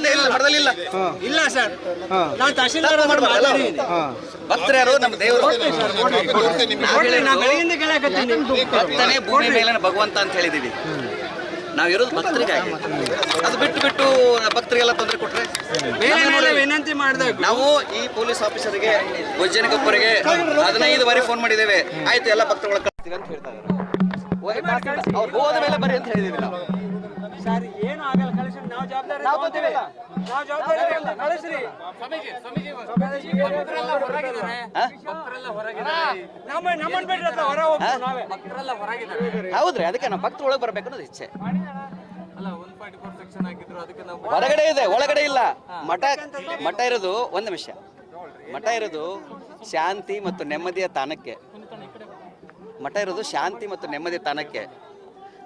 ಇದೆ ಇಲ್ಲ ಮಠದಲ್ಲಿ ಇಲ್ಲ ಇಲ್ಲ ಸರ್. ನಾನು ತಹಶೀಲ್ದಾರ್ ಭಕ್ತರು ಯಾರು ನಮ್ಮ ದೇವರು ಭಕ್ತನೇ ಭೂಮಿ ಮೇಲಿನ ಭಗವಂತ ಅಂತ ಹೇಳಿದೀವಿ. ನಾವಿರೋದು ಭಕ್ತರಿಗಾಗಿ. ಅದು ಬಿಟ್ಟು ಭಕ್ತರಿಗೆಲ್ಲ ತೊಂದರೆ ಕೊಟ್ರೆ ವಿನಂತಿ ಮಾಡಿದಾಗ ನಾವು ಈ ಪೊಲೀಸ್ ಆಫೀಸರ್ಗೆ ವೈಜ್ಞಾನಿಕೊಬ್ಬರಿಗೆ 15 ಬಾರಿ ಫೋನ್ ಮಾಡಿದ್ದೇವೆ. ಆಯ್ತು ಎಲ್ಲ ಭಕ್ತರುಗಳ ಕಳಿಸ್ತೀವಿ ಅಂತ ಹೇಳ್ತಾ ಇದ್ದಾರೆ. ಅವ್ರು ಹೋದ ಮೇಲೆ ಬರಿ ಅಂತ ಹೇಳಿದೀವಿ ನಾವು. ಸರ್ ಏನು ಆಗಲ್ಲ, ಕಳಿಸ್ರಿ. ನಾವು ಜವಾಬ್ದಾರಿ ತಗೋತೀವಿಲ್ಲ. ನಾವು ಜವಾಬ್ದಾರಿ ಇಲ್ಲ, ಕಳಿಸ್ರಿ. ನಮ್ಮನ್ನ ಬಿಡ್ರಲ್ಲ, ಹೊರ ಹೋಗ್ತೀವಿ ನಾವೇ. ಹೌದ್ರಿ, ಅದಕ್ಕೆ ನಾವು ಭಕ್ತರು ಒಳಗೆ ಬರ್ಬೇಕು ಅನ್ನೋದು ಇಚ್ಛೆ. ಹೊರಗಡೆ ಇದೆ, ಒಳಗಡೆ ಇಲ್ಲ. ಮಠ ಇರೋದು ಒಂದು ನಿಮಿಷ, ಮಠ ಇರೋದು ಶಾಂತಿ ಮತ್ತು ನೆಮ್ಮದಿಯ ತಾಣಕ್ಕೆ. ಮಠ ಇರೋದು ಶಾಂತಿ ಮತ್ತು ನೆಮ್ಮದಿಯ ತಾಣಕ್ಕೆ.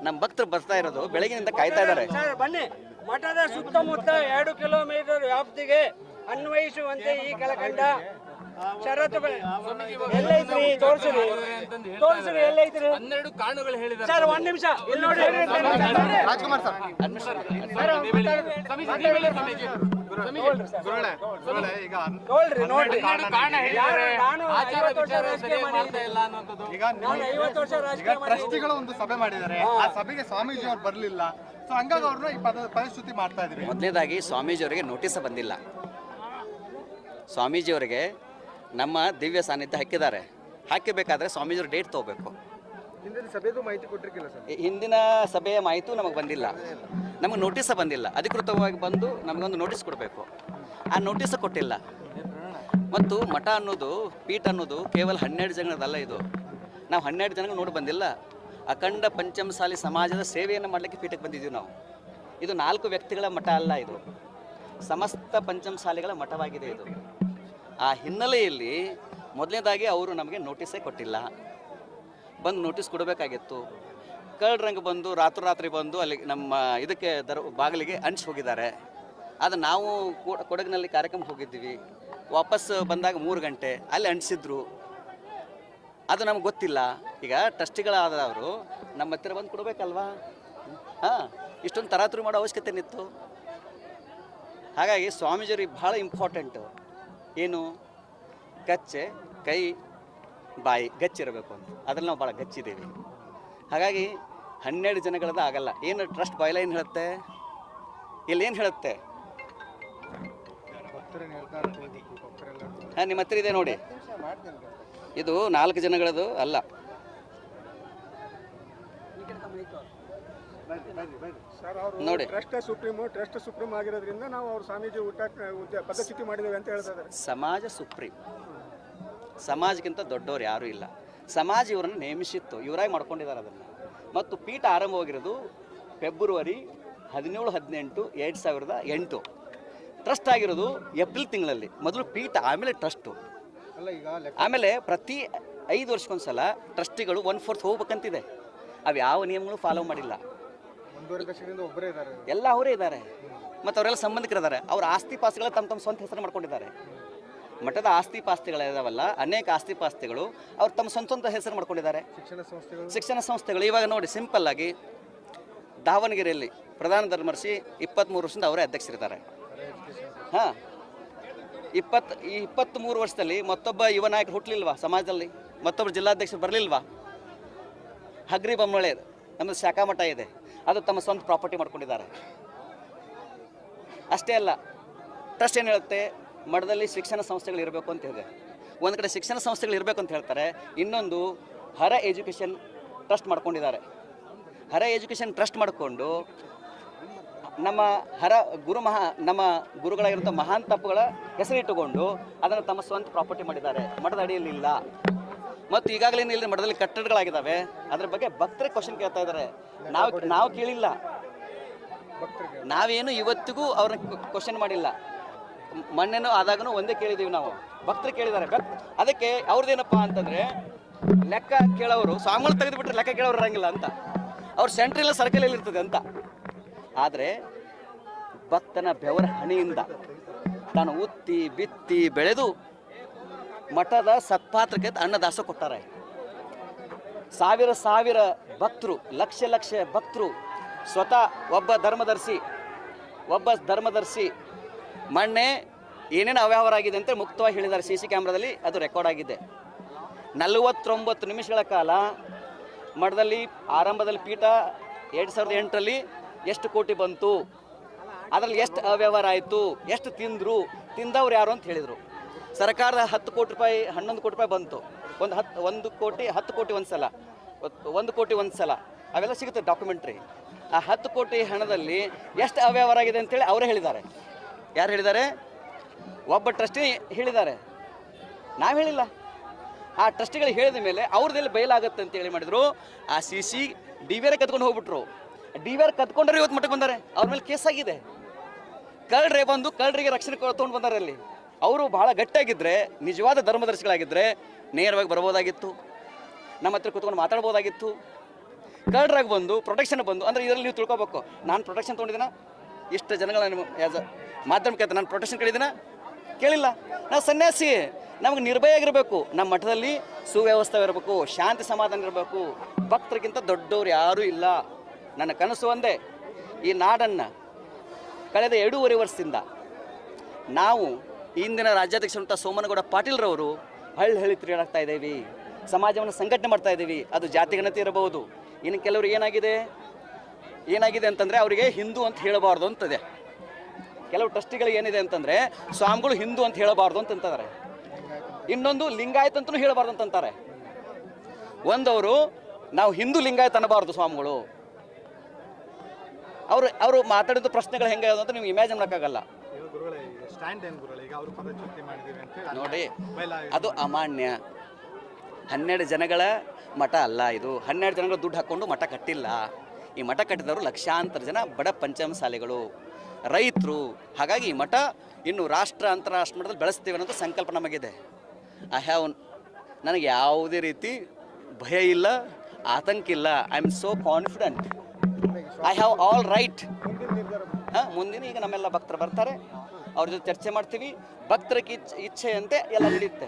ನಮ್ಮ ಭಕ್ತರು ಬರ್ತಾ ಇರೋದು ಬೆಳಗಿನಿಂದ ಕಾಯ್ತಾ ಇದ್ದಾರೆ. ಬನ್ನಿ, ಮಠದ ಸುತ್ತಮುತ್ತ 2 ಕಿಲೋಮೀಟರ್ ವ್ಯಾಪ್ತಿಗೆ ಅನ್ವಯಿಸುವಂತೆ ಈ ಕೆಳಕಂಡ ಷರತ್ತುಗಳು ಎಲ್ಲೈತ್ರಿ? ತೋರಿಸ್ರಿ, ಎಲ್ಲೈತ್ರಿ? 12 ಕಾರಣಗಳು ಹೇಳಿದ್ದಾರೆ ಸರ್. 1 ನಿಮಿಷ ಇಲ್ಲಿ ನೋಡಿ. ರಾಜ್ಕುಮಾರ್ ಸರ್, ನೋಡ್ರಿ. ಟ್ರಸ್ಟಿಗಳು ಒಂದು ಸಭೆ ಮಾಡಿದ್ದಾರೆ. ಆ ಸಭೆಗೆ ಸ್ವಾಮೀಜಿ ಅವ್ರು ಬರಲಿಲ್ಲ. ಸೊ ಹಂಗಾಗಿ ಅವ್ರನ್ನ ಈ ಪರಿಸ್ಥಿತಿ ಮಾಡ್ತಾ ಇದೀವಿ. ಮೊದಲನೇದಾಗಿ ಸ್ವಾಮೀಜಿಯವರಿಗೆ ನೋಟಿಸ್ ಬಂದಿಲ್ಲ. ಸ್ವಾಮೀಜಿಯವರಿಗೆ ನಮ್ಮ ದಿವ್ಯ ಸಾನ್ನಿಧ್ಯ ಹಾಕಿದ್ದಾರೆ. ಹಾಕಿಬೇಕಾದ್ರೆ ಸ್ವಾಮೀಜಿಯವರು ಡೇಟ್ ತಗೋಬೇಕು. ಹಿಂದಿನ ಸಭೆದು ಮಾಹಿತಿ ಕೊಟ್ಟಿರ್ಕಿಲ್ಲ ಸರ್. ಹಿಂದಿನ ಸಭೆಯ ಮಾಹಿತಿ ನಮಗೆ ಬಂದಿಲ್ಲ, ನಮಗೆ ನೋಟಿಸ ಬಂದಿಲ್ಲ. ಅಧಿಕೃತವಾಗಿ ಬಂದು ನಮಗೊಂದು ನೋಟಿಸ್ ಕೊಡಬೇಕು. ಆ ನೋಟಿಸ ಕೊಟ್ಟಿಲ್ಲ. ಮತ್ತು ಮಠ ಅನ್ನೋದು, ಪೀಠ ಅನ್ನೋದು ಕೇವಲ 12 ಜನದಲ್ಲ. ಇದು ನಾವು 12 ಜನಗಳು ನೋಡಿ ಬಂದಿಲ್ಲ. ಅಖಂಡ ಪಂಚಮಸಾಲಿ ಸಮಾಜದ ಸೇವೆಯನ್ನು ಮಾಡಲಿಕ್ಕೆ ಪೀಠಕ್ಕೆ ಬಂದಿದ್ದೀವಿ ನಾವು. ಇದು 4 ವ್ಯಕ್ತಿಗಳ ಮಠ ಅಲ್ಲ, ಇದು ಸಮಸ್ತ ಪಂಚಮಸಾಲಿಗಳ ಮಠವಾಗಿದೆ ಇದು. ಆ ಹಿನ್ನೆಲೆಯಲ್ಲಿ ಮೊದಲನೇದಾಗಿ ಅವರು ನಮಗೆ ನೋಟಿಸೇ ಕೊಟ್ಟಿಲ್ಲ. ಬಂದು ನೋಟಿಸ್ ಕೊಡಬೇಕಾಗಿತ್ತು. ಕಳ್ಳರಂಗೆ ಬಂದು ರಾತ್ರಿ ಬಂದು ಅಲ್ಲಿ ನಮ್ಮ ಇದಕ್ಕೆ ಬಾಗಿಲಿಗೆ ಅಂಟಿಸಿ ಹೋಗಿದ್ದಾರೆ. ಅದು ನಾವು ಕೊಡಗಿನಲ್ಲಿ ಕಾರ್ಯಕ್ರಮ ಹೋಗಿದ್ದೀವಿ. ವಾಪಸ್ ಬಂದಾಗ 3 ಗಂಟೆ ಅಲ್ಲಿ ಅಂಟಿಸಿದ್ರು. ಅದು ನಮ್ಗೆ ಗೊತ್ತಿಲ್ಲ. ಈಗ ಟ್ರಸ್ಟಿಗಳಾದವರು ನಮ್ಮ ಹತ್ತಿರ ಬಂದು ಕೊಡಬೇಕಲ್ವಾ? ಇಷ್ಟೊಂದು ತರಾತುರಿ ಮಾಡೋ ಅವಶ್ಯಕತೆ ಏನಿತ್ತು? ಹಾಗಾಗಿ ಸ್ವಾಮೀಜಿಯವ್ರಿಗೆ ಭಾಳ ಇಂಪಾರ್ಟೆಂಟು ಏನು, ಗಚ್ಚೆ ಕೈ ಬಾಯಿ ಗಚ್ಚಿರಬೇಕು ಅಂತ. ಅದ್ರಲ್ಲಿ ನಾವು ಭಾಳ ಗಚ್ಚಿದ್ದೀವಿ. ಹಾಗಾಗಿ 12 ಜನಗಳದ್ದು ಆಗಲ್ಲ. ಏನು ಟ್ರಸ್ಟ್ ಬಾಯ್ಲೈನ್ ಹೇಳುತ್ತೆ, ಇಲ್ಲಿ ಏನು ಹೇಳುತ್ತೆ? ನಿಮ್ಮ ಹತ್ತಿರ ಇದೆ ನೋಡಿ, ಇದು 4 ಜನಗಳದು ಅಲ್ಲ. ನೋಡಿ, ಟ್ರಸ್ಟ್ ಸುಪ್ರೀಂ ಆಗಿರೋದ್ರಿಂದ ನಾವು ಅವ್ರ ಸ್ವಾಮೀಜಿ ಪದಚ್ಯುತಿ ಮಾಡಿದ್ದೇವೆ ಅಂತ ಹೇಳ್ತಾರೆ. ಸಮಾಜ ಸುಪ್ರೀಂ. ಸಮಾಜಕ್ಕಿಂತ ದೊಡ್ಡವ್ರು ಯಾರೂ ಇಲ್ಲ. ಸಮಾಜ ಇವರನ್ನು ನೇಮಿಸಿತ್ತು, ಇವರಾಗಿ ಮಾಡ್ಕೊಂಡಿದ್ದಾರೆ ಅದನ್ನು. ಮತ್ತು ಪೀಠ ಆರಂಭವಾಗಿರೋದು ಫೆಬ್ರವರಿ 17-18, 2008. ಟ್ರಸ್ಟ್ ಆಗಿರೋದು ಏಪ್ರಿಲ್ ತಿಂಗಳಲ್ಲಿ. ಮೊದಲು ಪೀಠ, ಆಮೇಲೆ ಟ್ರಸ್ಟು. ಆಮೇಲೆ ಪ್ರತಿ 5 ವರ್ಷಕ್ಕೊಂದ್ಸಲ ಟ್ರಸ್ಟಿಗಳು 1/4 ಹೋಗ್ಬೇಕಂತಿದೆ. ಅವು ಯಾವ ನಿಯಮಗಳು ಫಾಲೋ ಮಾಡಿಲ್ಲ. ಎಲ್ಲ ಅವರೇ ಇದ್ದಾರೆ. ಮತ್ತು ಅವರೆಲ್ಲ ಸಂಬಂಧಿಕರಿದ್ದಾರೆ. ಅವ್ರ ಆಸ್ತಿ ಪಾಸ್ತಿಗಳ ತಮ್ಮ ಸ್ವಂತ ಹೆಸರು ಮಾಡ್ಕೊಂಡಿದ್ದಾರೆ. ಮಠದ ಆಸ್ತಿ ಪಾಸ್ತಿಗಳಿದಾವಲ್ಲ, ಅನೇಕ ಆಸ್ತಿ ಪಾಸ್ತಿಗಳು ಅವ್ರು ತಮ್ಮ ಸ್ವಂತ ಹೆಸರು ಮಾಡ್ಕೊಂಡಿದ್ದಾರೆ. ಶಿಕ್ಷಣ ಸಂಸ್ಥೆಗಳು ಇವಾಗ ನೋಡಿ, ಸಿಂಪಲ್ ಆಗಿ ದಾವಣಗೆರೆಯಲ್ಲಿ ಪ್ರಧಾನ ಧರ್ಮರ್ಷಿ 23 ವರ್ಷದಿಂದ ಅವರೇ ಅಧ್ಯಕ್ಷರಿದ್ದಾರೆ. 23 ವರ್ಷದಲ್ಲಿ ಮತ್ತೊಬ್ಬ ಯುವ ನಾಯಕರು ಹುಟ್ಟಲಿಲ್ವಾ ಸಮಾಜದಲ್ಲಿ? ಮತ್ತೊಬ್ಬ ಜಿಲ್ಲಾಧ್ಯಕ್ಷರು ಬರಲಿಲ್ವಾ? ಹಗ್ರಿ ಬೊಮ್ಮಳೆ ನಮ್ಮದು ಶಾಖಾ ಮಠ ಇದೆ, ಅದು ತಮ್ಮ ಸ್ವಂತ ಪ್ರಾಪರ್ಟಿ ಮಾಡ್ಕೊಂಡಿದ್ದಾರೆ. ಅಷ್ಟೇ ಅಲ್ಲ, ಟ್ರಸ್ಟ್ ಏನು ಹೇಳುತ್ತೆ, ಮಠದಲ್ಲಿ ಶಿಕ್ಷಣ ಸಂಸ್ಥೆಗಳು ಇರಬೇಕು ಅಂತ ಇದೆ. ಒಂದು ಕಡೆ ಶಿಕ್ಷಣ ಸಂಸ್ಥೆಗಳು ಇರಬೇಕು ಅಂತ ಹೇಳ್ತಾರೆ, ಇನ್ನೊಂದು ಹರ ಎಜುಕೇಷನ್ ಟ್ರಸ್ಟ್ ಮಾಡ್ಕೊಂಡಿದ್ದಾರೆ. ಹರ ಎಜುಕೇಷನ್ ಟ್ರಸ್ಟ್ ಮಾಡಿಕೊಂಡು ನಮ್ಮ ನಮ್ಮ ಗುರುಗಳಾಗಿರುವಂಥ ಮಹಾನ್ ತಪ್ಪುಗಳ ಹೆಸರಿಟ್ಟುಕೊಂಡು ಅದನ್ನು ತಮ್ಮ ಸ್ವಂತ ಪ್ರಾಪರ್ಟಿ ಮಾಡಿದ್ದಾರೆ. ಮಠದ ಅಡಿಯಲ್ಲಿ ಇಲ್ಲ. ಮತ್ತು ಈಗಾಗಲೇ ಇಲ್ಲಿ ಮಠದಲ್ಲಿ ಕಟ್ಟಡಗಳಾಗಿದ್ದಾವೆ. ಅದ್ರ ಬಗ್ಗೆ ಭಕ್ತರೇ ಕ್ವಶನ್ ಕೇಳ್ತಾ ಇದ್ದಾರೆ. ನಾವು ಕೇಳಿಲ್ಲ, ನಾವೇನು ಇವತ್ತಿಗೂ ಅವ್ರನ್ನ ಕ್ವಶನ್ ಮಾಡಿಲ್ಲ. ಮೊನ್ನೆನೂ ಆದಾಗೂ ಒಂದೇ ಕೇಳಿದ್ದೀವಿ ನಾವು, ಭಕ್ತರು ಕೇಳಿದ್ದಾರೆ. ಅದಕ್ಕೆ ಅವ್ರದ್ದೇನಪ್ಪ ಅಂತಂದರೆ, ಲೆಕ್ಕ ಕೇಳೋರು ಸ್ವಾಮಿಗಳು ತೆಗೆದುಬಿಟ್ರೆ ಲೆಕ್ಕ ಕೇಳೋರು ಇರಂಗಿಲ್ಲ ಅಂತ. ಅವ್ರ ಸೆಂಟ್ರಲ್ ಸರ್ಕಲಲ್ಲಿ ಇರ್ತದೆ ಅಂತ. ಆದರೆ ಭಕ್ತನ ಬೆವರ ಹಣಿಯಿಂದ ತಾನು ಉತ್ತಿ ಬಿತ್ತಿ ಬೆಳೆದು ಮಠದ ಸತ್ಪಾತ್ರಕ್ಕೆ ಅನ್ನದಾಸ ಕೊಟ್ಟಾರೆ. ಸಾವಿರ ಭಕ್ತರು, ಲಕ್ಷ ಭಕ್ತರು, ಸ್ವತಃ ಒಬ್ಬ ಧರ್ಮದರ್ಶಿ ಒಬ್ಬ ಧರ್ಮದರ್ಶಿ ಮೊನ್ನೆ ಏನೇನು ಅವ್ಯವಹಾರ ಆಗಿದೆ ಅಂತ ಮುಕ್ತವಾಗಿ ಹೇಳಿದ್ದಾರೆ. CC ಕ್ಯಾಮ್ರಾದಲ್ಲಿ ಅದು ರೆಕಾರ್ಡ್ ಆಗಿದೆ. 49 ನಿಮಿಷಗಳ ಕಾಲ ಮಠದಲ್ಲಿ ಆರಂಭದಲ್ಲಿ ಪೀಠ 2008ರಲ್ಲಿ ಎಷ್ಟು ಕೋಟಿ ಬಂತು, ಅದರಲ್ಲಿ ಎಷ್ಟು ಅವ್ಯವಹಾರ ಆಯಿತು, ಎಷ್ಟು ತಿಂದವ್ರು ಯಾರು ಅಂತ ಹೇಳಿದರು. ಸರ್ಕಾರದ 10 ಕೋಟಿ ರೂಪಾಯಿ 11 ಕೋಟಿ ರೂಪಾಯಿ ಬಂತು. 1 ಕೋಟಿ 10 ಕೋಟಿ ಒಂದು ಸಲ, 1 ಕೋಟಿ ಒಂದು ಸಲ, ಅವೆಲ್ಲ ಸಿಗುತ್ತೆ ಡಾಕ್ಯುಮೆಂಟ್ರಿ. ಆ 10 ಕೋಟಿ ಹಣದಲ್ಲಿ ಎಷ್ಟು ಅವ್ಯವಹಾರ ಆಗಿದೆ ಅಂತೇಳಿ ಅವರೇ ಹೇಳಿದ್ದಾರೆ. ಯಾರು ಹೇಳಿದ್ದಾರೆ? ಒಬ್ಬ ಟ್ರಸ್ಟಿ ಹೇಳಿದ್ದಾರೆ, ನಾವು ಹೇಳಿಲ್ಲ. ಆ ಟ್ರಸ್ಟಿಗಳಿಗೆ ಹೇಳಿದ ಮೇಲೆ ಅವ್ರದ್ದೆಲ್ಲ ಬಯಲಾಗುತ್ತೆ ಅಂತೇಳಿ ಮಾಡಿದ್ರು. ಆ CC DVR ಕತ್ಕೊಂಡು ಹೋಗ್ಬಿಟ್ರು. DVR ಕತ್ಕೊಂಡ್ರೆ ಇವತ್ತು ಮಟ್ಟಕ್ಕೆ ಬಂದಾರೆ. ಅವ್ರ ಮೇಲೆ ಕೇಸ್ ಆಗಿದೆ. ಕಳ್ಳರೇ ಬಂದು ಕಳ್ಳರಿಗೆ ರಕ್ಷಣೆ ತೊಗೊಂಡು ಬಂದಾರೆ. ಅಲ್ಲಿ ಅವರು ಬಹಳ ಗಟ್ಟಿಯಾಗಿದ್ದರೆ, ನಿಜವಾದ ಧರ್ಮದರ್ಶಿಗಳಾಗಿದ್ದರೆ ನೇರವಾಗಿ ಬರ್ಬೋದಾಗಿತ್ತು, ನಮ್ಮ ಹತ್ರ ಕೂತ್ಕೊಂಡು ಮಾತಾಡ್ಬೋದಾಗಿತ್ತು. ಕಳ್ಳರಾಗಿ ಬಂದು ಪ್ರೊಟೆಕ್ಷನ್ ಬಂದು ಅಂದರೆ ಇದರಲ್ಲಿ ನೀವು ತಿಳ್ಕೊಬೇಕು, ನಾನು ಪ್ರೊಟೆಕ್ಷನ್ ತೊಗೊಂಡಿದ್ದೀನ, ಇಷ್ಟು ಜನಗಳ ಆ್ಯಸ್ ಅ ಮಾಧ್ಯಮಕ್ಕೆ ನಾನು ಪ್ರೊಟೆಕ್ಷನ್ ಕೇಳಿದ್ದೀನ? ಕೇಳಿಲ್ಲ. ನಾವು ಸನ್ಯಾಸಿ, ನಮಗೆ ನಿರ್ಭಯಾಗಿರಬೇಕು. ನಮ್ಮ ಮಠದಲ್ಲಿ ಸುವ್ಯವಸ್ಥೆ ಇರಬೇಕು, ಶಾಂತಿ ಸಮಾಧಾನ ಇರಬೇಕು. ಭಕ್ತರಿಗಿಂತ ದೊಡ್ಡವ್ರು ಯಾರೂ ಇಲ್ಲ. ನನ್ನ ಕನಸು ಒಂದೇ, ಈ ನಾಡನ್ನು ಕಳೆದ 2.5 ವರ್ಷದಿಂದ ನಾವು ಇಂದಿನ ರಾಜ್ಯಾಧ್ಯಕ್ಷರಂಥ ಸೋಮನಗೌಡ ಪಾಟೀಲ್ರವರು ಹಳ್ಳಿ ತಿರುಗಾಡ್ತಾ ಇದ್ದೀವಿ, ಸಮಾಜವನ್ನು ಸಂಘಟನೆ ಮಾಡ್ತಾ ಇದ್ದೀವಿ. ಅದು ಜಾತಿಗಣತಿ ಇರಬಹುದು. ಇನ್ನು ಕೆಲವರು ಏನಾಗಿದೆ ಅಂತಂದರೆ ಅವರಿಗೆ ಹಿಂದೂ ಅಂತ ಹೇಳಬಾರ್ದು ಅಂತದೆ. ಕೆಲವು ಟ್ರಸ್ಟಿಗಳಿಗೆ ಏನಿದೆ ಅಂತಂದರೆ ಸ್ವಾಮಿಗಳು ಹಿಂದೂ ಅಂತ ಹೇಳಬಾರ್ದು ಅಂತಂತಾರೆ. ಇನ್ನೊಂದು ಲಿಂಗಾಯತ್ ಅಂತಲೂ ಹೇಳಬಾರ್ದು ಅಂತಂತಾರೆ. ಒಂದವರು ನಾವು ಹಿಂದೂ ಲಿಂಗಾಯತ್ ಅನ್ನಬಾರ್ದು ಸ್ವಾಮಿಗಳು. ಅವರು ಮಾತಾಡಿದ ಪ್ರಶ್ನೆಗಳು ಹೆಂಗೆ ಅಂತ ನೀವು ಇಮ್ಯಾಜಿನ್ ಮಾಡೋಕ್ಕಾಗಲ್ಲ ನೋಡಿ. ಅದು ಅಮಾನ್ಯ. 12 ಜನಗಳ ಮಠ ಅಲ್ಲ ಇದು. 12 ಜನಗಳ ದುಡ್ಡು ಹಾಕ್ಕೊಂಡು ಮಠ ಕಟ್ಟಿಲ್ಲ. ಈ ಮಠ ಕಟ್ಟಿದವರು ಲಕ್ಷಾಂತರ ಜನ ಬಡ ಪಂಚಮಸಾಲಿಗಳು, ರೈತರು. ಹಾಗಾಗಿ ಈ ಮಠ ಇನ್ನು ರಾಷ್ಟ್ರ ಅಂತಾರಾಷ್ಟ್ರ ಮಟ್ಟದಲ್ಲಿ ಬೆಳೆಸ್ತೀವಿ ಅನ್ನೋದು ಸಂಕಲ್ಪ ನಮಗಿದೆ. ನನಗೆ ಯಾವುದೇ ರೀತಿ ಭಯ ಇಲ್ಲ, ಆತಂಕ ಇಲ್ಲ. I am so confident. I have all right. ಮುಂದಿನ ಈಗ ನಮ್ಮೆಲ್ಲ ಭಕ್ತರು ಬರ್ತಾರೆ, ಅವ್ರ ಜೊತೆ ಚರ್ಚೆ ಮಾಡ್ತೀವಿ. ಭಕ್ತರಿಗೆ ಇಚ್ಛೆಯಂತೆ ಎಲ್ಲ ನಡೆಯುತ್ತೆ.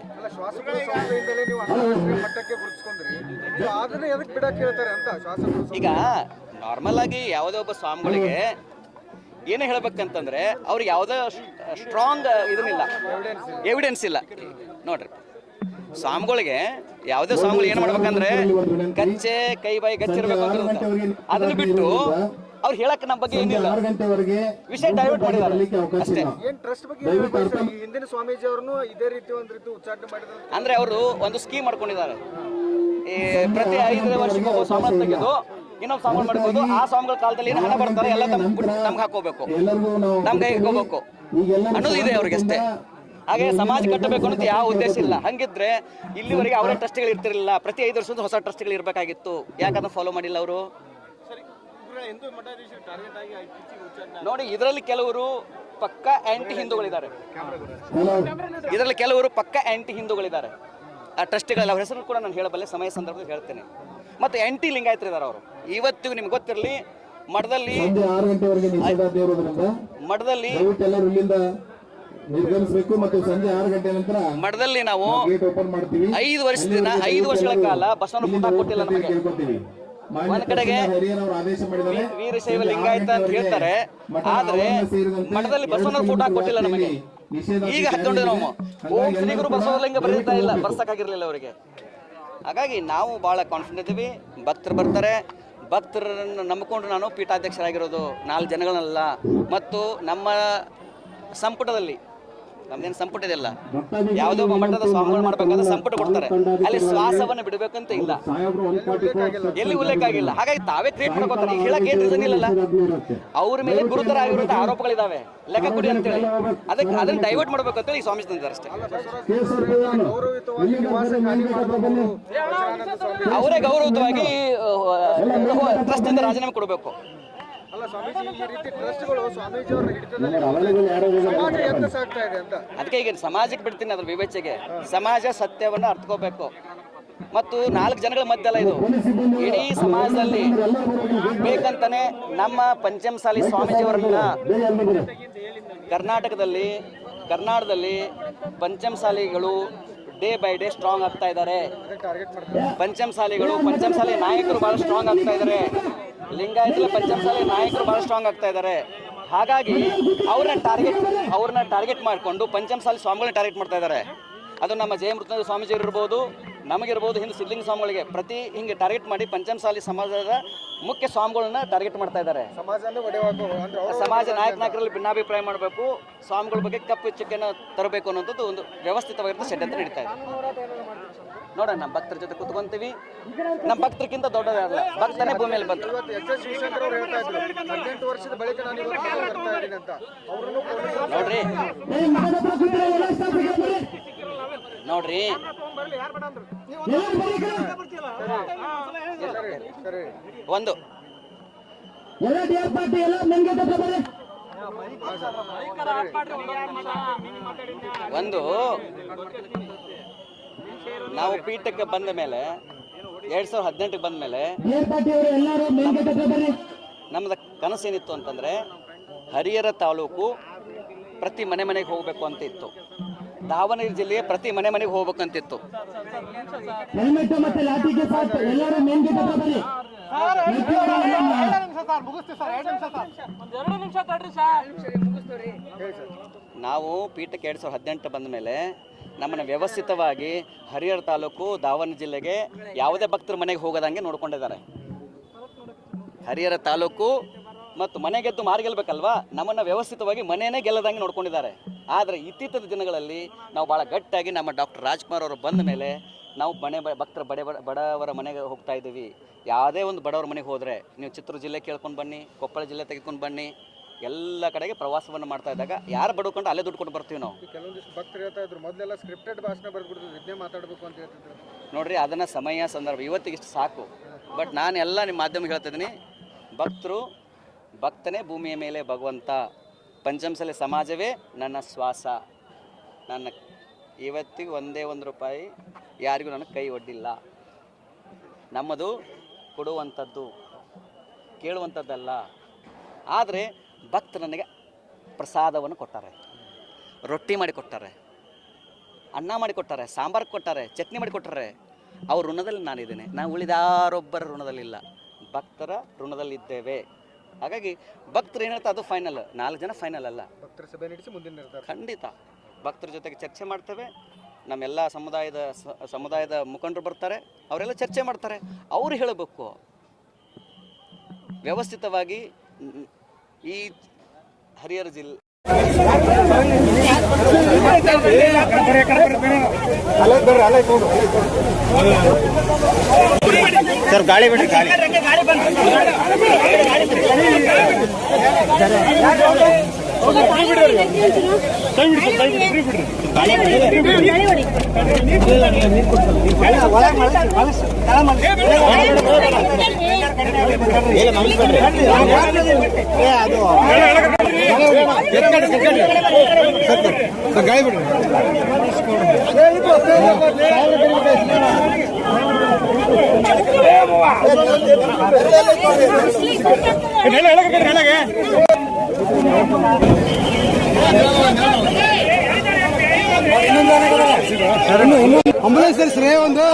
ಈಗ ನಾರ್ಮಲ್ ಆಗಿ ಯಾವುದೇ ಒಬ್ಬ ಸ್ವಾಮಿಗಳಿಗೆ ಏನೇ ಹೇಳ್ಬೇಕಂತಂದ್ರೆ ಅವ್ರಿಗೆ ಯಾವುದೇ ಸ್ಟ್ರಾಂಗ್ ಇದನ್ನಿಲ್ಲ, ಎವಿಡೆನ್ಸ್ ಇಲ್ಲ. ನೋಡ್ರಿ, ಸ್ವಾಮಿಗಳಿಗೆ ಯಾವುದೇ ಸ್ವಾಮಿಗಳು ಏನು ಮಾಡ್ಬೇಕಂದ್ರೆ ಗಚ್ಚೆ ಕೈ ಬಾಯಿ ಗಚ್ಚಿರ್ಬೇಕು ಅಂತ, ಅದನ್ನ ಬಿಟ್ಟು ಅವ್ರು ಹೇಳಕ್ ನಮ್ಮ ಬಗ್ಗೆ ಏನಿಲ್ಲ, ವಿಷಯ ಡೈವರ್ಟ್ ಮಾಡಿದ್ದಾರೆ ಅಷ್ಟೇ. ಹಿಂದಿನ ಸ್ವಾಮೀಜಿ ಅವ್ರನ್ನು ಇದೇ ರೀತಿ ಒಂದು ರೀತಿ ಉಚ್ಚಾಟನೆ ಮಾಡಿದ್ರು ಅಂದ್ರೆ ಅವರು ಒಂದು ಸ್ಕೀಮ್ ಮಾಡ್ಕೊಂಡಿದ್ದಾರೆ. ಈ ಪ್ರತಿ 5 ವರ್ಷಕ್ಕೆ ಒಬ್ಬ ಸ್ವಾಮಿ ತೆಗೆದು ಇನ್ನೊಂದು ಸ್ವಾಮಿ ಮಾಡ್ಬೋದು. ಆ ಸ್ವಾಮಿಗಳ ಕಾಲದಲ್ಲಿ ಏನು ಹಣ ಬರ್ತಾರೆ ಎಲ್ಲ ನಮ್ಗೆ ಹಾಕೋಬೇಕು, ನಮ್ ಕೈ ಹಾಕೋಬೇಕು ಅನ್ನೋದು ಇದೆ ಅವ್ರಿಗೆ ಅಷ್ಟೇ. ಹಾಗೆ ಸಮಾಜ ಕಟ್ಟಬೇಕು ಅನ್ನೋದು ಯಾವ ಉದ್ದೇಶ ಇಲ್ಲ. ಹಂಗಿದ್ರೆ ಇಲ್ಲಿವರೆಗೆ ಅವರೇ ಟ್ರಸ್ಟ್ಗಳು ಇರ್ತಿರಲಿಲ್ಲ. ಪ್ರತಿ 5 ವರ್ಷದ ಹೊಸ ಟ್ರಸ್ಟ್ಗಳು ಇರಬೇಕಾಗಿತ್ತು. ಯಾಕಂದ್ರೆ ಫಾಲೋ ಮಾಡಿಲ್ಲ ಅವರು. ನೋಡಿ, ಇದರಲ್ಲಿ ಕೆಲವರು ಪಕ್ಕ ಆಂಟಿ ಹಿಂದೂಗಳಿದ್ದಾರೆ. ಆ ಟ್ರಸ್ಟಿಗಳ ಅವ್ರ ಹೆಸರು ಕೂಡ ನಾನು ಹೇಳಬಲ್ಲೆ, ಸಮಯ ಸಂದರ್ಭದಲ್ಲಿ ಹೇಳ್ತೇನೆ. ಮತ್ತು ಆಂಟಿ ಲಿಂಗಾಯತರಿದ್ದಾರೆ ಅವರು. ಇವತ್ತಿಗೂ ನಿಮ್ಗೆ ಗೊತ್ತಿರಲಿ, ಮಠದಲ್ಲಿ ಮಠದಲ್ಲಿ ನಾವು 5 ವರ್ಷಗಳ ಕಾಲ ಬಸವನ ಫೋಟೋ ಕೊಟ್ಟಿಲ್ಲ ನಮಗೆ. ಒಂದ್ ಕಡೆಗೆ ವೀರಶೈವ ಲಿಂಗಾಯತ ಅಂತ ಹೇಳ್ತಾರೆ, ಆದ್ರೆ ಮಠದಲ್ಲಿ ಬಸವನ ಫೋಟೋ ಕೊಟ್ಟಿಲ್ಲ ನಮಗೆ. ಈಗ ಹಾಕೊಂಡಿದ್ವಿ ನಾವು. ಓಂ ಶ್ರೀ ಗುರು ಬಸವಲಿಂಗ ಬರೀತಾ ಇಲ್ಲ, ಬರ್ಸಕ್ಕಾಗಿರ್ಲಿಲ್ಲ ಅವರಿಗೆ. ಹಾಗಾಗಿ ನಾವು ಬಹಳ ಕಾನ್ಫಿಡೆಂಟ್ ಇದ್ದೀವಿ. ಭಕ್ತರು ಬರ್ತಾರೆ. ಭಕ್ತರನ್ನು ನಂಬಿಕೊಂಡು ನಾನು ಪೀಠಾಧ್ಯಕ್ಷರಾಗಿರೋದು 4 ಜನಗಳಲ್ಲ. ಮತ್ತು ನಮ್ಮ ಸಂಪುಟದಲ್ಲಿ, ನಮ್ದೇನು ಸಂಪುಟ ಇದೆಯಲ್ಲ, ಯಾವುದೋ ಒಬ್ಬ ಮಠದ ಸ್ವಾಮಿಗಳು ಮಾಡ್ಬೇಕಾದ್ರೆ ಸಂಪುಟ ಕೊಡ್ತಾರೆ. ಅಲ್ಲಿ ಶ್ವಾಸವನ್ನು ಬಿಡಬೇಕಂತ ಇಲ್ಲ, ಎಲ್ಲಿ ಉಲ್ಲೇಖ ಆಗಿಲ್ಲ. ಹಾಗಾಗಿ ತಾವೇ ಕ್ರಿಯೇಟ್ ಮಾಡ್ಕೋತಾರೆ. ಈಗ ಹೇಳಕ್ಕೆ ಏನು ರೀಸನ್ ಇಲ್ಲಲ್ಲ. ಅವ್ರ ಮೇಲೆ ಗುರುತರ ಆಗಿರುವಂಥ ಆರೋಪಗಳಿದಾವೆ, ಲೆಕ್ಕ ಕೊಡಿ ಅಂತೇಳಿ. ಅದನ್ನ ಡೈವರ್ಟ್ ಮಾಡ್ಬೇಕು ಅಂತೇಳಿ ಈ ಸ್ವಾಮೀಜಿ ತಂದಿದ್ದಾರೆ ಅಷ್ಟೇ. ಅವರೇ ಗೌರವಯುತವಾಗಿ ಟ್ರಸ್ಟ್ ಇಂದ ರಾಜೀನಾಮೆ ಕೊಡಬೇಕು. ಅದಕ್ಕೆ ಈಗ ಸಮಾಜಕ್ಕೆ ಬಿಡ್ತೀನಿ, ಅದ್ರ ವಿವೇಚನೆಗೆ. ಸಮಾಜ ಸತ್ಯವನ್ನು ಅರ್ಥಕೋಬೇಕು. ಮತ್ತು 4 ಜನಗಳ ಮಧ್ಯ ಅಲ್ಲ ಇದು, ಇಡೀ ಸಮಾಜದಲ್ಲಿ ಬೇಕಂತಾನೆ ನಮ್ಮ ಪಂಚಮಸಾಲಿ ಸ್ವಾಮೀಜಿಯವರನ್ನ ಕರ್ನಾಟಕದಲ್ಲಿ ಪಂಚಮಸಾಲಿಗಳು ಡೇ ಬೈ ಡೇ ಸ್ಟ್ರಾಂಗ್ ಆಗ್ತಾ ಇದ್ದಾರೆ. ಪಂಚಮಸಾಲಿ ನಾಯಕರು ಬಹಳ ಸ್ಟ್ರಾಂಗ್ ಆಗ್ತಾ ಇದ್ದಾರೆ. ಲಿಂಗಾಯತಲ ಪಂಚಮಸಾಲಿ ನಾಯಕರು ಬಹಳ ಸ್ಟ್ರಾಂಗ್ ಆಗ್ತಾ ಇದ್ದಾರೆ. ಹಾಗಾಗಿ ಅವ್ರನ್ನ ಟಾರ್ಗೆಟ್ ಮಾಡಿಕೊಂಡು ಪಂಚಮಸಾಲಿ ಸ್ವಾಮಿಗಳನ್ನ ಟಾರ್ಗೆಟ್ ಮಾಡ್ತಾ ಇದ್ದಾರೆ. ಅದು ನಮ್ಮ ಜಯ ಮೃತ್ಯುಂಜಯ ಸ್ವಾಮೀಜಿ ಇರ್ಬೋದು, ನಮಗಿರ್ಬೋದು, ಹಿಂದೆ ಸಿದ್ಧಲಿಂಗ ಸ್ವಾಮಿಗಳಿಗೆ ಪ್ರತಿ ಹಿಂಗೆ ಟಾರ್ಗೆಟ್ ಮಾಡಿ ಪಂಚಮಸಾಲಿ ಸಮಾಜದ ಮುಖ್ಯ ಸ್ವಾಮಿಗಳನ್ನ ಟಾರ್ಗೆಟ್ ಮಾಡ್ತಾ ಇದ್ದಾರೆ. ಸಮಾಜ ನಾಯಕರಲ್ಲಿ ಭಿನ್ನಾಭಿಪ್ರಾಯ ಮಾಡಬೇಕು, ಸ್ವಾಮಿಗಳ ಬಗ್ಗೆ ಕಪ್ಪು ಚಿಕ್ಕನ್ನು ತರಬೇಕು ಅನ್ನೋಂಥದ್ದು ಒಂದು ವ್ಯವಸ್ಥಿತವಾಗಿರೋ ಷಡ್ಯಂತ್ರ ನಡೀತಾ ಇದೆ. ನೋಡೋಣ, ನಮ್ಮ ಭಕ್ತರ ಜೊತೆ ಕುತ್ಕೊಂತೀವಿ. ನಮ್ಮ ಭಕ್ತರಿಗಿಂತ ದೊಡ್ಡದಲ್ಲ, ಭಕ್ತನೇ ಭೂಮಿಯಲ್ಲಿ ಬಂತು. ನೋಡ್ರಿ ಒಂದು ನಾವು ಪೀಠಕ್ಕೆ ಬಂದ ಮೇಲೆ 2018 ಬಂದ ಮೇಲೆ ನಮ್ಮದ ಕನಸೇನಿತ್ತು ಅಂತಂದ್ರೆ ಹರಿಹರ ತಾಲೂಕು ಪ್ರತಿ ಮನೆಗೆ ಹೋಗ್ಬೇಕು ಅಂತ ಇತ್ತು. ದಾವಣಗೆರೆ ಜಿಲ್ಲೆಗೆ ಪ್ರತಿ ಮನೆಗೆ ಹೋಗ್ಬೇಕಂತಿತ್ತು. ನಾವು ಪೀಠಕ್ಕೆ 2018 ಬಂದ ಮೇಲೆ ನಮ್ಮನ್ನು ವ್ಯವಸ್ಥಿತವಾಗಿ ಹರಿಹರ ತಾಲೂಕು ದಾವಣಗೆರೆ ಜಿಲ್ಲೆಗೆ ಯಾವುದೇ ಭಕ್ತರ ಮನೆಗೆ ಹೋಗೋದಂಗೆ ನೋಡ್ಕೊಂಡಿದ್ದಾರೆ. ಹರಿಹರ ತಾಲೂಕು ಮತ್ತು ಮನೆ ಗೆದ್ದು ಮಾರು ಗೆಲ್ಲಬೇಕಲ್ವಾ, ನಮ್ಮನ್ನು ವ್ಯವಸ್ಥಿತವಾಗಿ ಮನೆಯೇ ಗೆಲ್ಲದಂಗೆ ನೋಡ್ಕೊಂಡಿದ್ದಾರೆ. ಆದರೆ ಇತ್ತೀಚಿನ ದಿನಗಳಲ್ಲಿ ನಾವು ಭಾಳ ಗಟ್ಟಿಯಾಗಿ ನಮ್ಮ ಡಾಕ್ಟರ್ ರಾಜ್ಕುಮಾರ್ ಅವರು ಬಂದ ಮೇಲೆ ನಾವು ಭಕ್ತರ ಬಡವರ ಮನೆಗೆ ಹೋಗ್ತಾ ಇದ್ದೀವಿ. ಯಾವುದೇ ಒಂದು ಬಡವರ ಮನೆಗೆ ಹೋದರೆ ನೀವು ಚಿತ್ರದುರ್ಗ ಜಿಲ್ಲೆ ಕೇಳ್ಕೊಂಡು ಬನ್ನಿ, ಕೊಪ್ಪಳ ಜಿಲ್ಲೆ ತೆಗೆದುಕೊಂಡು ಬನ್ನಿ, ಎಲ್ಲ ಕಡೆಗೆ ಪ್ರವಾಸವನ್ನು ಮಾಡ್ತಾ ಇದ್ದಾಗ ಯಾರು ಬಡ್ಕೊಂಡು ಅಲ್ಲೇ ದುಡ್ಡು ಕೊಟ್ಟು ಬರ್ತೀವಿ ನಾವು. ಕೆಲವೊಂದಿಷ್ಟು ಭಕ್ತರು ಹೇಳ್ತಾ ಇದ್ರು ಮೊದಲೆಲ್ಲ ಸ್ಕ್ರಿಪ್ಟೆಡ್ ಭಾಷಣ ಬರ್ಬಿಡ್ತಿದ್ರು, ಇದನ್ನೇ ಮಾತಾಡಬೇಕು ಅಂತ ಹೇಳ್ತಿದ್ರು. ನೋಡ್ರಿ, ಅದನ್ನು ಸಮಯ ಸಂದರ್ಭ ಇವತ್ತಿಗೆ ಇಷ್ಟು ಸಾಕು. ಬಟ್ ನಾನು ಎಲ್ಲ ನಿಮ್ಮ ಮಾಧ್ಯಮ ಹೇಳ್ತಿದ್ದೀನಿ, ಭಕ್ತನೇ ಭೂಮಿಯ ಮೇಲೆ ಭಗವಂತ, ಪಂಚಮಸಾಲಿ ಸಮಾಜವೇ ನನ್ನ ಶ್ವಾಸ. ನನ್ನ ಇವತ್ತಿಗೆ ಒಂದೇ ₹1 ಯಾರಿಗೂ ನನಗೆ ಕೈ ಒಡ್ಡಿಲ್ಲ. ನಮ್ಮದು ಕೊಡುವಂಥದ್ದು, ಕೇಳುವಂಥದ್ದಲ್ಲ. ಆದರೆ ಭಕ್ತರು ನನಗೆ ಪ್ರಸಾದವನ್ನು ಕೊಟ್ಟಾರೆ, ರೊಟ್ಟಿ ಮಾಡಿ ಕೊಟ್ಟಾರೆ, ಅನ್ನ ಮಾಡಿ ಕೊಟ್ಟಾರೆ, ಸಾಂಬಾರು ಕೊಟ್ಟಾರೆ, ಚಟ್ನಿ ಮಾಡಿ ಕೊಟ್ಟಾರೆ. ಅವ್ರ ಋಣದಲ್ಲಿ ನಾನಿದ್ದೇನೆ. ನಾವು ಉಳಿದಾರೊಬ್ಬರ ಋಣದಲ್ಲಿಲ್ಲ, ಭಕ್ತರ ಋಣದಲ್ಲಿದ್ದೇವೆ. ಹಾಗಾಗಿ ಭಕ್ತರು ಏನು ಹೇಳ್ತಾರೆ ಅದು ಫೈನಲ್, 4 ಜನ ಫೈನಲ್ ಅಲ್ಲ. ಭಕ್ತರ ಸಭೆ ನಡೆಸಿ ಮುಂದಿನ ನಿರ್ಧಾರ ಖಂಡಿತ ಭಕ್ತರ ಜೊತೆಗೆ ಚರ್ಚೆ ಮಾಡ್ತೇವೆ. ನಮ್ಮೆಲ್ಲ ಸಮುದಾಯದ ಮುಖಂಡರು ಬರ್ತಾರೆ, ಅವರೆಲ್ಲ ಚರ್ಚೆ ಮಾಡ್ತಾರೆ. ಅವರು ಹೇಳಬೇಕು ವ್ಯವಸ್ಥಿತವಾಗಿ ಈ ಹರಿಹರ ಜಿಲ್ಲೆ ಸರ್ ಗಾಳಿ ಬಿಡ್ರಿ, ಗಾಳಿ ಗಾಳಿ ಬಿಡ್ರಿ. ಅಂಬುಲೆನ್ಸ್ ಶ್ರೇಯ ಒಂದು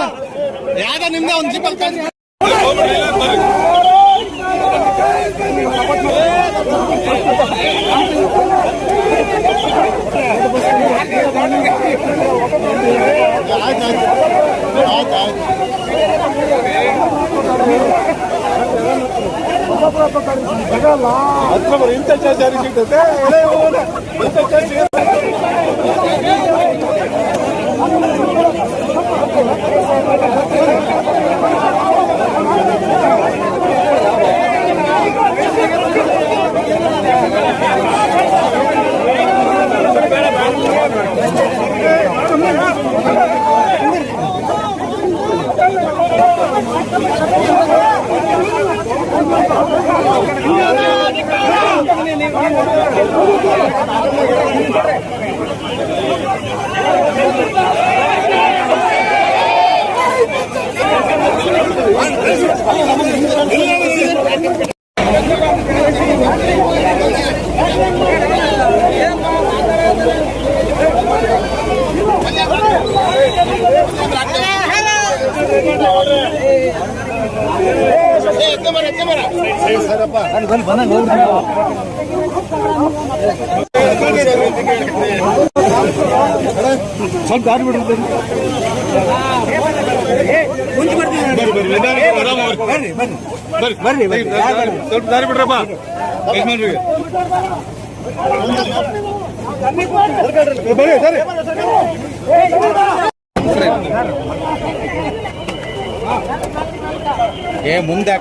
ಯಾವ್ದ ನಿಮ್ದ ಒಂದು ಜೀಪಲ್ ಇಂಥ ಚಾರ್ಜ್ ಸಿಗ್ತದೆ. ಸ್ವಲ್ಪ ದಾರಿ ಬಿಡ್ರಿ ಬರ್ರಿ ಸ್ವಲ್ಪ ದಾರಿ ಬಿಡ್ರಪ್ಪ ಯಜಮಾನ್ರಿಗೆ ಬರ್ರಿ ಸರಿ ಮುಂದೆ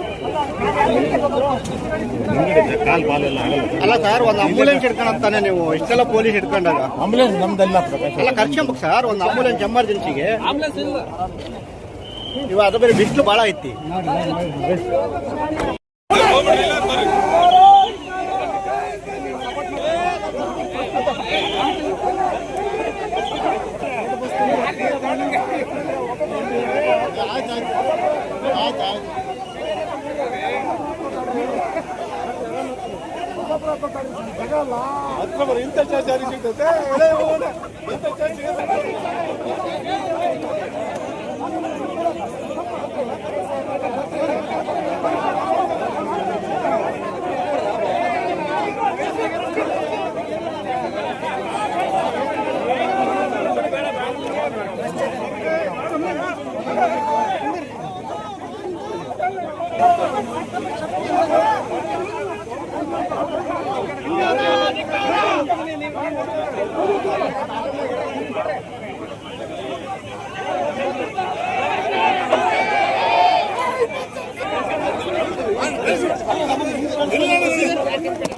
ಅಲ್ಲ ಸರ್, ಒಂದು ಆಂಬುಲೆನ್ಸ್ ಹಿಡ್ಕೊಂಡಂತಾನೆ ನೀವು ಇಷ್ಟೆಲ್ಲ ಪೊಲೀಸ್ ಹಿಡ್ಕೊಂಡಾಗ ಆಂಬುಲೆನ್ಸ್ ನಮ್ದೆಲ್ಲ ಅಲ್ಲ ಕರ್ಕೊಂಬೇಕು ಸರ್, ಒಂದು ಆಂಬುಲೆನ್ಸ್ ಎಮರ್ಜೆನ್ಸಿಗೆ ನೀವು ಅದು ಬೇರೆ ಬಿಸಿಲು ಭಾಳ ಐತಿ. ಇಂಥ ಜಾರಿ ಸಿಗ್ತೈತೆ